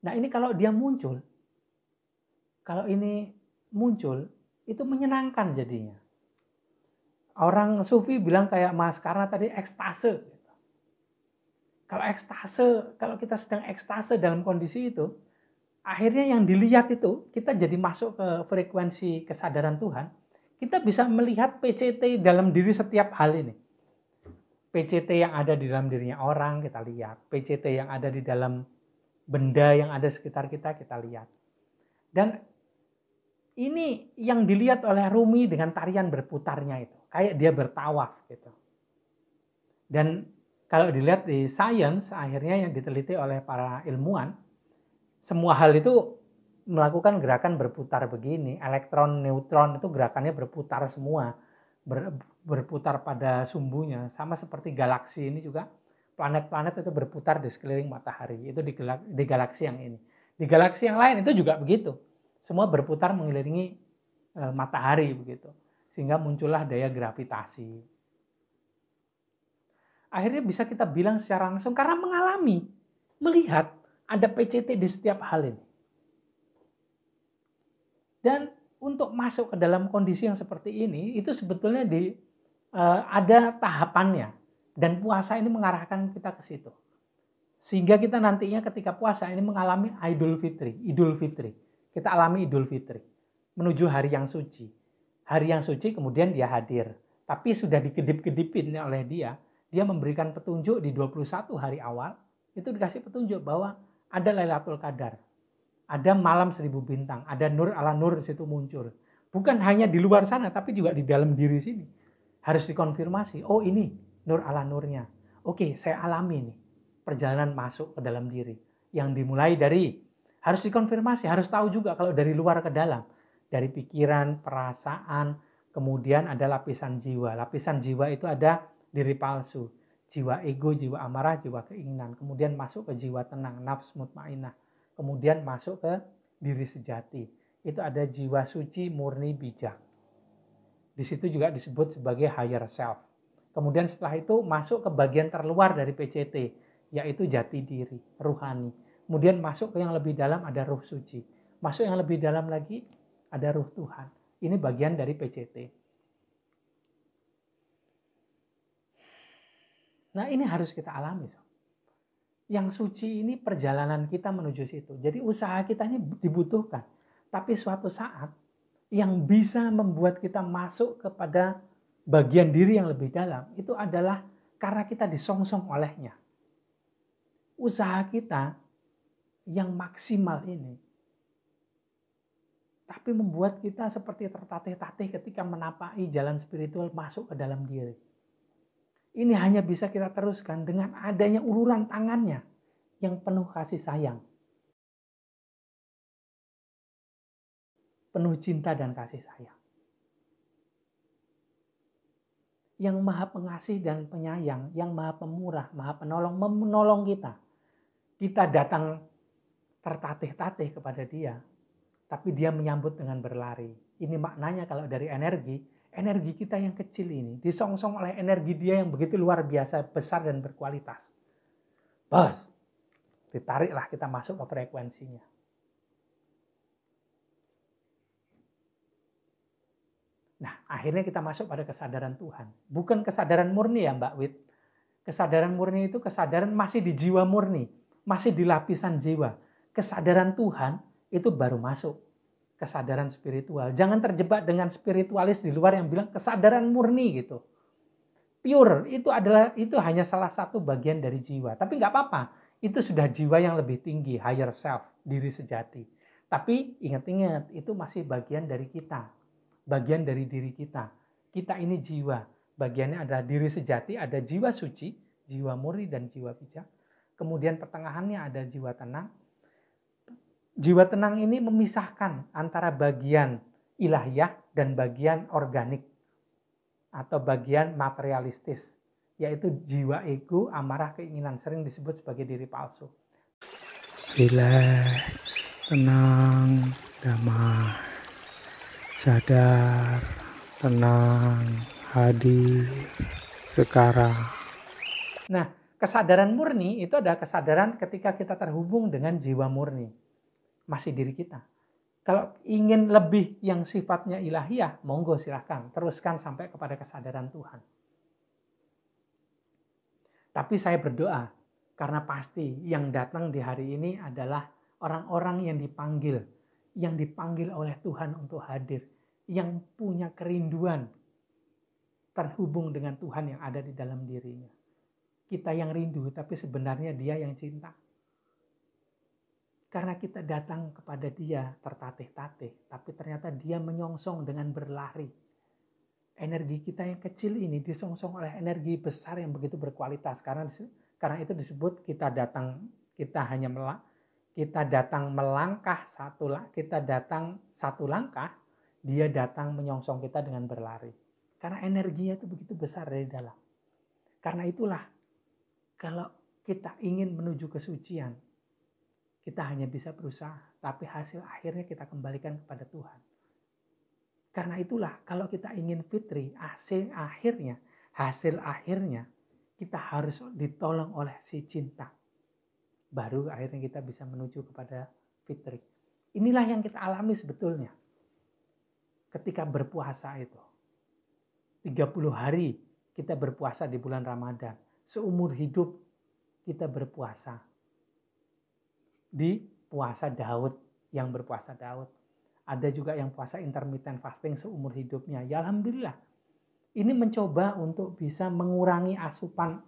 Nah ini kalau dia muncul, kalau ini muncul, itu menyenangkan jadinya. Orang sufi bilang kayak Mas Karna tadi, ekstase. Kalau ekstase, kalau kita sedang ekstase dalam kondisi itu, akhirnya yang dilihat itu, kita jadi masuk ke frekuensi kesadaran Tuhan, kita bisa melihat PCT dalam diri setiap hal ini. PCT yang ada di dalam dirinya orang, kita lihat. PCT yang ada di dalam benda yang ada sekitar kita, kita lihat. Dan ini yang dilihat oleh Rumi dengan tarian berputarnya itu. Kayak dia bertawaf gitu. Dan kalau dilihat di sains, akhirnya yang diteliti oleh para ilmuwan, semua hal itu melakukan gerakan berputar begini. Elektron, neutron itu gerakannya berputar semua. Berputar pada sumbunya. Sama seperti galaksi ini juga. Planet-planet itu berputar di sekeliling matahari. Itu di galaksi yang ini. Di galaksi yang lain itu juga begitu. Semua berputar mengelilingi matahari begitu. Sehingga muncullah daya gravitasi. Akhirnya bisa kita bilang secara langsung karena mengalami, melihat ada PCT di setiap hal ini. Dan untuk masuk ke dalam kondisi yang seperti ini, itu sebetulnya ada tahapannya. Dan puasa ini mengarahkan kita ke situ. Sehingga kita nantinya ketika puasa ini mengalami Idul Fitri. Kita alami Idul Fitri. Menuju hari yang suci. Hari yang suci kemudian dia hadir. Tapi sudah dikedip-kedipin oleh dia. Dia memberikan petunjuk di 21 hari awal. Itu dikasih petunjuk bahwa ada Lailatul Qadar. Ada malam 1000 bintang, ada nur ala nur di situ muncul. Bukan hanya di luar sana, tapi juga di dalam diri sini. Harus dikonfirmasi, oh ini nur ala nurnya. Oke, saya alami nih perjalanan masuk ke dalam diri. Yang dimulai dari, harus dikonfirmasi, harus tahu juga kalau dari luar ke dalam. Dari pikiran, perasaan, kemudian ada lapisan jiwa. Lapisan jiwa itu ada diri palsu, jiwa ego, jiwa amarah, jiwa keinginan. Kemudian masuk ke jiwa tenang, nafs mutmainah. Kemudian masuk ke diri sejati. Itu ada jiwa suci, murni, bijak. Di situ juga disebut sebagai higher self. Kemudian setelah itu masuk ke bagian terluar dari PCT, yaitu jati diri, ruhani. Kemudian masuk ke yang lebih dalam ada ruh suci. Masuk yang lebih dalam lagi ada ruh Tuhan. Ini bagian dari PCT. Nah ini harus kita alami. Yang suci ini perjalanan kita menuju situ. Jadi usaha kita ini dibutuhkan. Tapi suatu saat yang bisa membuat kita masuk kepada bagian diri yang lebih dalam itu adalah karena kita disongsong olehnya. Usaha kita yang maksimal ini. Tapi membuat kita seperti tertatih-tatih ketika menapaki jalan spiritual masuk ke dalam diri. Ini hanya bisa kita teruskan dengan adanya uluran tangannya yang penuh kasih sayang. Penuh cinta dan kasih sayang. Yang maha pengasih dan penyayang, yang maha pemurah, maha penolong, menolong kita. Kita datang tertatih-tatih kepada dia, tapi dia menyambut dengan berlari. Ini maknanya kalau dari energi kita yang kecil ini disongsong oleh energi dia yang begitu luar biasa, besar dan berkualitas. Bos, ditariklah kita masuk ke frekuensinya. Nah, akhirnya kita masuk pada kesadaran Tuhan. Bukan kesadaran murni ya Mbak Wit. Kesadaran murni itu kesadaran masih di jiwa murni. Masih di lapisan jiwa. Kesadaran Tuhan itu baru masuk. Kesadaran spiritual. Jangan terjebak dengan spiritualis di luar yang bilang kesadaran murni gitu. Pure, itu hanya salah satu bagian dari jiwa. Tapi nggak apa-apa. Itu sudah jiwa yang lebih tinggi, higher self, diri sejati. Tapi ingat-ingat, itu masih bagian dari kita. Bagian dari diri kita. Kita ini jiwa. Bagiannya adalah diri sejati, ada jiwa suci, jiwa murni dan jiwa bijak. Kemudian pertengahannya ada jiwa tenang. Jiwa tenang ini memisahkan antara bagian ilahiyah dan bagian organik atau bagian materialistis, yaitu jiwa ego, amarah, keinginan, sering disebut sebagai diri palsu. Relax, tenang, damai. sadar, tenang, hadir, sekarang. Nah, kesadaran murni itu adalah kesadaran ketika kita terhubung dengan jiwa murni, masih diri kita. Kalau ingin lebih yang sifatnya ilahiyah, monggo silahkan, teruskan sampai kepada kesadaran Tuhan. Tapi saya berdoa, karena pasti yang datang di hari ini adalah orang-orang yang dipanggil oleh Tuhan untuk hadir, yang punya kerinduan terhubung dengan Tuhan yang ada di dalam dirinya. Kita yang rindu, tapi sebenarnya Dia yang cinta. Karena kita datang kepada Dia tertatih-tatih, tapi ternyata Dia menyongsong dengan berlari. Energi kita yang kecil ini disongsong oleh energi besar yang begitu berkualitas. Karena itu disebut kita datang melangkah kita datang satu langkah, Dia datang menyongsong kita dengan berlari. Karena energinya itu begitu besar dari dalam. Karena itulah kalau kita ingin menuju kesucian, kita hanya bisa berusaha, tapi hasil akhirnya kita kembalikan kepada Tuhan. Karena itulah kalau kita ingin fitri, hasil akhirnya kita harus ditolong oleh si cinta. Baru akhirnya kita bisa menuju kepada fitri. Inilah yang kita alami sebetulnya ketika berpuasa itu. 30 hari kita berpuasa di bulan Ramadan. Seumur hidup kita berpuasa. Di puasa Daud, yang berpuasa Daud. Ada juga yang puasa intermittent fasting seumur hidupnya. Ya alhamdulillah. Ini mencoba untuk bisa mengurangi asupan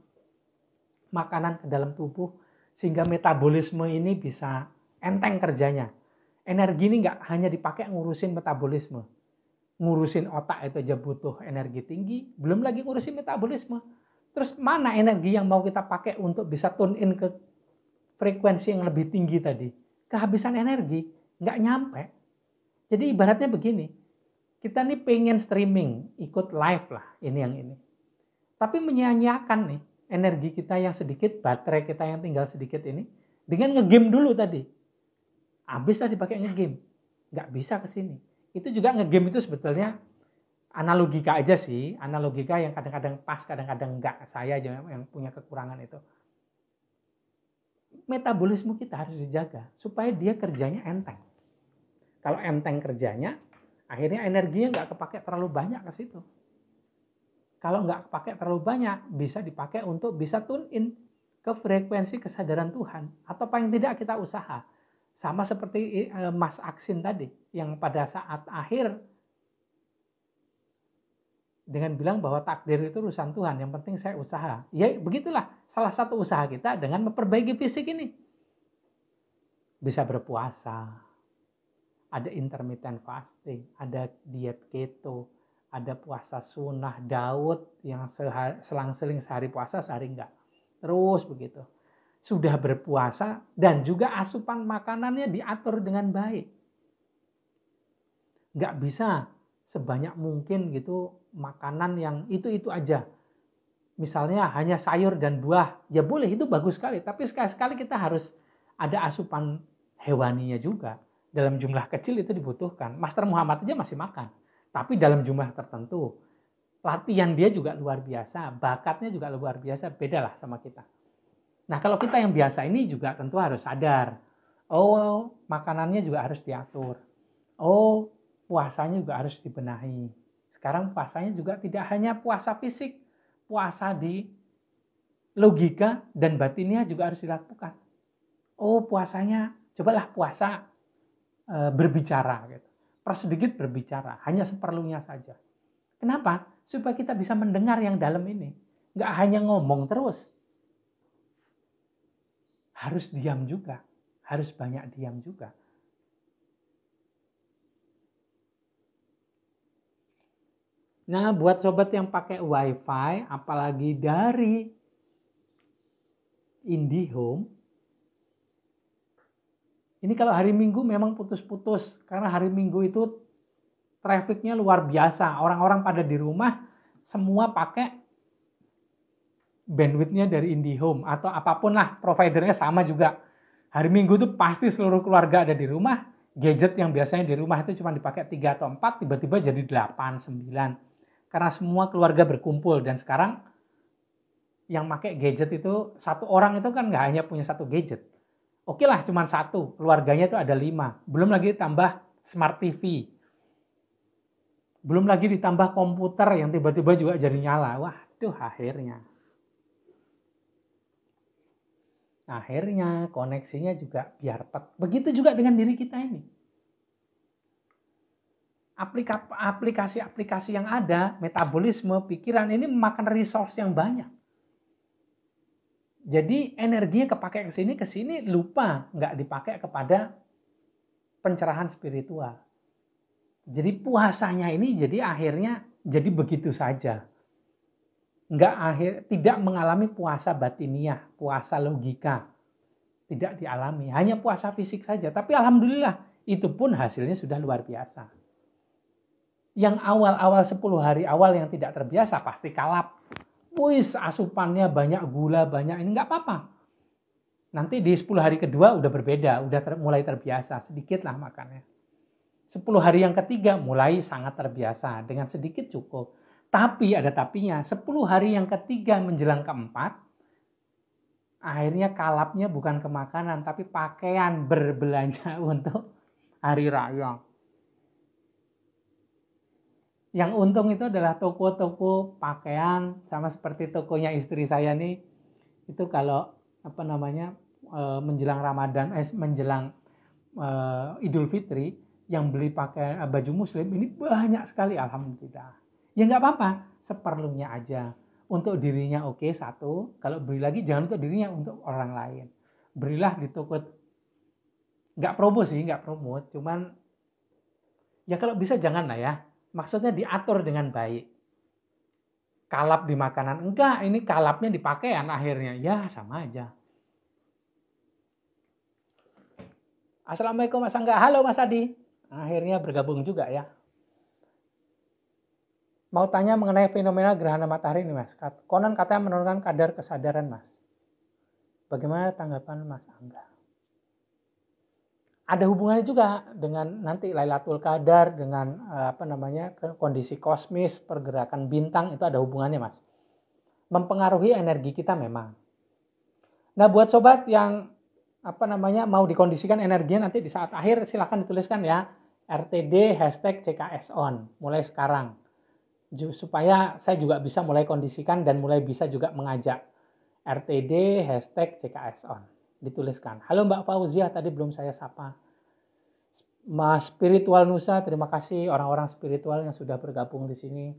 makanan ke dalam tubuh sehingga metabolisme ini bisa enteng kerjanya. Energi ini nggak hanya dipakai ngurusin metabolisme. Ngurusin otak itu aja butuh energi tinggi, belum lagi ngurusin metabolisme. Terus mana energi yang mau kita pakai untuk bisa tune in ke frekuensi yang lebih tinggi tadi? Kehabisan energi, nggak nyampe. Jadi ibaratnya begini, kita nih pengen streaming, ikut live lah, ini yang ini. Tapi menyia-nyiakan nih energi kita yang sedikit, baterai kita yang tinggal sedikit ini, dengan ngegame dulu tadi. Habis tadi pakai ngegame, nggak bisa ke sini. Itu juga ngegame itu sebetulnya analogika aja sih, analogika yang kadang-kadang pas, kadang-kadang enggak. Saya aja yang punya kekurangan itu. Metabolisme kita harus dijaga supaya dia kerjanya enteng. Kalau enteng kerjanya, akhirnya energinya nggak kepake terlalu banyak ke situ. Kalau nggak kepake terlalu banyak, bisa dipakai untuk bisa tune in ke frekuensi kesadaran Tuhan. Atau paling tidak kita usaha. Sama seperti Mas Aksin tadi, yang pada saat akhir dengan bilang bahwa takdir itu urusan Tuhan, yang penting saya usaha. Ya begitulah salah satu usaha kita dengan memperbaiki fisik ini. Bisa berpuasa, ada intermittent fasting, ada diet keto, ada puasa sunnah Daud yang selang-seling sehari puasa, sehari enggak. Terus begitu. Sudah berpuasa dan juga asupan makanannya diatur dengan baik. Nggak bisa sebanyak mungkin gitu makanan yang itu aja. Misalnya hanya sayur dan buah, ya boleh, itu bagus sekali. Tapi sekali-sekali kita harus ada asupan hewaninya juga. Dalam jumlah kecil itu dibutuhkan. Master Muhammad aja masih makan. Tapi dalam jumlah tertentu. Latihan dia juga luar biasa. Bakatnya juga luar biasa. Bedalah sama kita. Nah kalau kita yang biasa ini juga tentu harus sadar. Oh makanannya juga harus diatur. Oh puasanya juga harus dibenahi. Sekarang puasanya juga tidak hanya puasa fisik. Puasa di logika dan batinnya juga harus dilakukan. Oh puasanya, cobalah puasa berbicara. Gitu. Persedikit berbicara, hanya seperlunya saja. Kenapa? Supaya kita bisa mendengar yang dalam ini. Nggak hanya ngomong terus. Harus diam juga. Harus banyak diam juga. Nah, buat sobat yang pakai WiFi, apalagi dari IndiHome, ini kalau hari Minggu memang putus-putus. Karena hari Minggu itu trafficnya luar biasa. Orang-orang pada di rumah, semua pakai bandwidthnya dari IndiHome atau apapun lah, providernya sama juga. Hari Minggu itu pasti seluruh keluarga ada di rumah, Gadget yang biasanya di rumah itu cuma dipakai 3 atau 4, tiba-tiba jadi 8, 9. Karena semua keluarga berkumpul, dan sekarang yang pakai gadget itu, satu orang itu kan nggak hanya punya satu gadget. Oke lah cuma satu, keluarganya itu ada 5. Belum lagi tambah smart TV. Belum lagi ditambah komputer yang tiba-tiba juga jadi nyala. Waduh, akhirnya koneksinya juga biar pet. Begitu juga dengan diri kita ini. Aplikasi-aplikasi yang ada, metabolisme, pikiran ini memakan resource yang banyak. Jadi energinya kepakai ke sini lupa, nggak dipakai kepada pencerahan spiritual. Jadi puasanya ini jadi akhirnya jadi begitu saja. Tidak mengalami puasa batiniah, puasa logika. Tidak dialami, hanya puasa fisik saja. Tapi alhamdulillah, itu pun hasilnya sudah luar biasa. Yang awal-awal 10 hari awal yang tidak terbiasa pasti kalap. Asupannya banyak gula, banyak ini nggak apa-apa. Nanti di 10 hari kedua udah berbeda, mulai terbiasa, sedikit lah makannya. 10 hari yang ketiga mulai sangat terbiasa, dengan sedikit cukup. Tapi ada tapinya, 10 hari yang ketiga menjelang keempat, akhirnya kalapnya bukan ke makanan, tapi pakaian berbelanja untuk hari raya. Yang untung itu adalah toko-toko pakaian, sama seperti tokonya istri saya nih. Itu kalau menjelang Ramadan, menjelang Idul Fitri, yang beli pakai baju muslim ini banyak sekali, alhamdulillah. Ya nggak apa-apa, seperlunya aja. Untuk dirinya oke, satu. Kalau beli lagi jangan untuk dirinya, untuk orang lain. Berilah di toko. Nggak promo, cuman ya kalau bisa jangan lah ya. Maksudnya diatur dengan baik. Kalap di makanan, enggak, ini kalapnya di pakaian akhirnya. Ya sama aja. Assalamualaikum Mas Angga. Halo Mas Adi. Akhirnya bergabung juga ya. Mau tanya mengenai fenomena gerhana matahari nih Mas. Konon katanya menurunkan kadar kesadaran Mas. Bagaimana tanggapan Mas Angga? Ada hubungannya juga dengan nanti Lailatul Qadar, dengan kondisi kosmis, pergerakan bintang, itu ada hubungannya Mas. Mempengaruhi energi kita memang. Nah buat sobat yang mau dikondisikan energinya nanti di saat akhir, silahkan dituliskan ya, RTD #CKSON mulai sekarang, supaya saya juga bisa mulai kondisikan dan mulai bisa juga mengajak. RTD #CKSON dituliskan. Halo Mbak Fauzia, tadi belum saya sapa. Mas Spiritual Nusa, terima kasih orang-orang spiritual yang sudah bergabung di sini.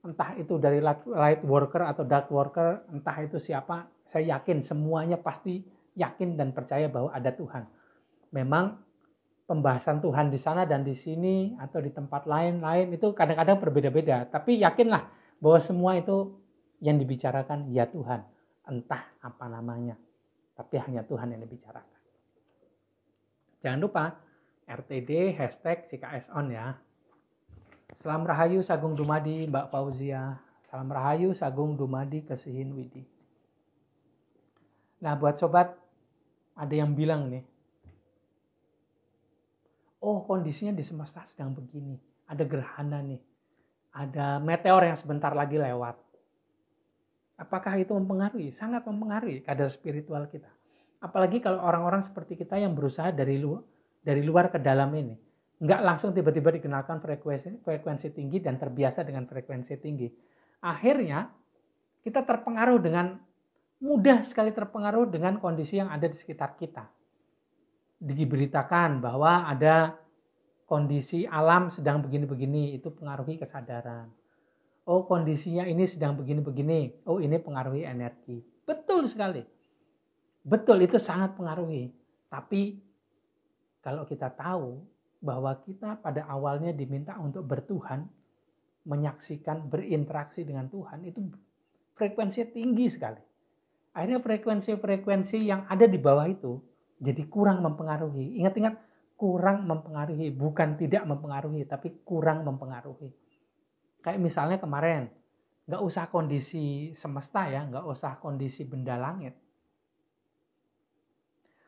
Entah itu dari light worker atau dark worker, entah itu siapa, saya yakin semuanya pasti yakin dan percaya bahwa ada Tuhan. Memang pembahasan Tuhan di sana dan di sini atau di tempat lain-lain itu kadang-kadang berbeda-beda. Tapi yakinlah bahwa semua itu yang dibicarakan ya Tuhan. Entah apa namanya. Tapi hanya Tuhan yang dibicarakan. Jangan lupa RTD #CKSON ya. Salam Rahayu Sagung Dumadi Mbak Fauzia. Salam Rahayu Sagung Dumadi Kesihin Widi. Nah buat sobat, ada yang bilang nih, oh kondisinya di semesta sedang begini. Ada gerhana nih. Ada meteor yang sebentar lagi lewat. Apakah itu mempengaruhi? Sangat mempengaruhi kadar spiritual kita. Apalagi kalau orang-orang seperti kita yang berusaha dari luar ke dalam ini. Nggak langsung tiba-tiba dikenalkan frekuensi tinggi dan terbiasa dengan frekuensi tinggi. Akhirnya kita mudah sekali terpengaruh dengan kondisi yang ada di sekitar kita. Diberitakan bahwa ada kondisi alam sedang begini-begini, itu pengaruhi kesadaran. Oh kondisinya ini sedang begini-begini, oh ini pengaruhi energi. Betul sekali. Betul, itu sangat pengaruhi. Tapi kalau kita tahu bahwa kita pada awalnya diminta untuk bertuhan, menyaksikan, berinteraksi dengan Tuhan, itu frekuensinya tinggi sekali. Akhirnya frekuensi-frekuensi yang ada di bawah itu jadi kurang mempengaruhi. Ingat-ingat, kurang mempengaruhi, bukan tidak mempengaruhi, tapi kurang mempengaruhi. Kayak misalnya kemarin, nggak usah kondisi semesta ya, nggak usah kondisi benda langit.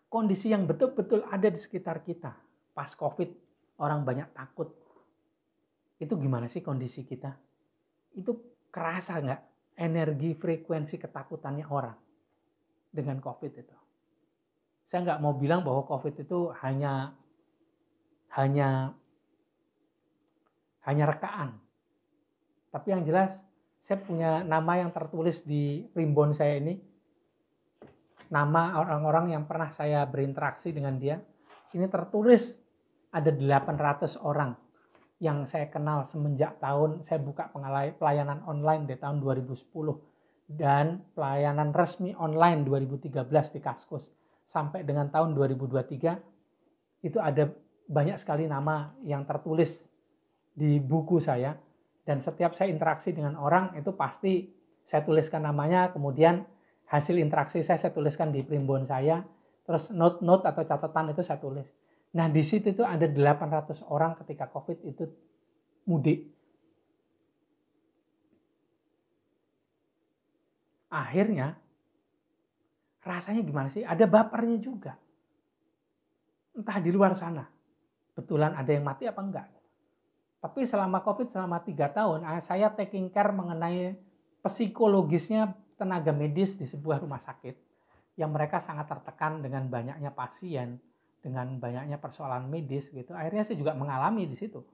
Kondisi yang betul-betul ada di sekitar kita. pas COVID orang banyak takut. Itu gimana sih kondisi kita? Itu kerasa nggak energi frekuensi ketakutannya orang dengan COVID itu? Saya nggak mau bilang bahwa COVID itu hanya rekaan. Tapi yang jelas saya punya nama yang tertulis di primbon saya ini, nama orang-orang yang pernah saya berinteraksi dengan dia. Ini tertulis ada 800 orang yang saya kenal semenjak tahun saya buka pelayanan online di tahun 2010 dan pelayanan resmi online 2013 di Kaskus sampai dengan tahun 2023 itu ada banyak sekali nama yang tertulis di buku saya, dan setiap saya interaksi dengan orang itu pasti saya tuliskan namanya, kemudian hasil interaksi saya tuliskan di primbon saya, terus note-note atau catatan itu saya tulis. Nah di situ itu ada 800 orang ketika COVID itu mudik. Akhirnya rasanya gimana sih? Ada bapernya juga. Entah di luar sana, betulan ada yang mati apa enggak. Tapi selama COVID, selama 3 tahun, saya taking care mengenai psikologisnya tenaga medis di sebuah rumah sakit. Yang mereka sangat tertekan dengan banyaknya pasien, dengan banyaknya persoalan medis gitu. Akhirnya saya juga mengalami di situ.